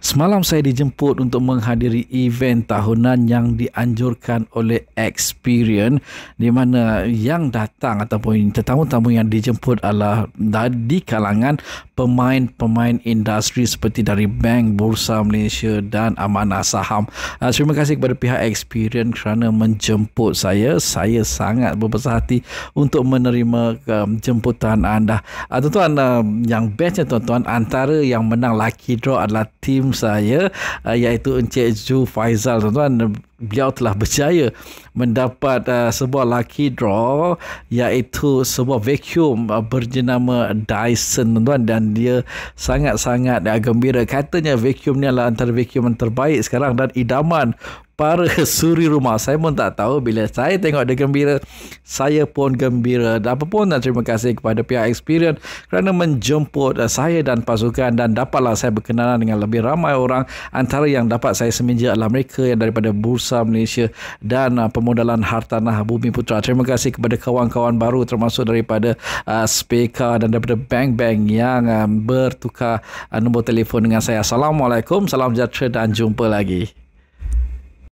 Semalam saya dijemput untuk menghadiri event tahunan yang dianjurkan oleh Experian, di mana yang datang ataupun tetamu-tamu yang dijemput adalah di kalangan pemain-pemain industri seperti dari Bank Bursa Malaysia dan Amanah Saham. Terima kasih kepada pihak Experian kerana menjemput saya. Saya sangat berbesar hati untuk menerima jemputan anda. Tuan-tuan, yang bestnya tuan-tuan, antara yang menang lucky draw adalah tim saya, iaitu Encik Ju Faizal. Tuan-tuan, beliau telah berjaya mendapat sebuah lucky draw, iaitu sebuah vacuum berjenama Dyson, tuan-tuan, dan dia sangat-sangat gembira. Katanya vacuum ni adalah antara vacuum yang terbaik sekarang dan idaman para suri rumah. Saya pun tak tahu, bila saya tengok dia gembira, saya pun gembira. Dan apa pun, terima kasih kepada pihak Experian kerana menjemput saya dan pasukan, dan dapatlah saya berkenalan dengan lebih ramai orang. Antara yang dapat saya semenjak adalah mereka yang daripada Bursa Malaysia dan Pemodalan Hartanah Bumi Putra. Terima kasih kepada kawan-kawan baru, termasuk daripada Speka dan daripada bank-bank yang bertukar nombor telefon dengan saya. Assalamualaikum, salam sejahtera dan jumpa lagi.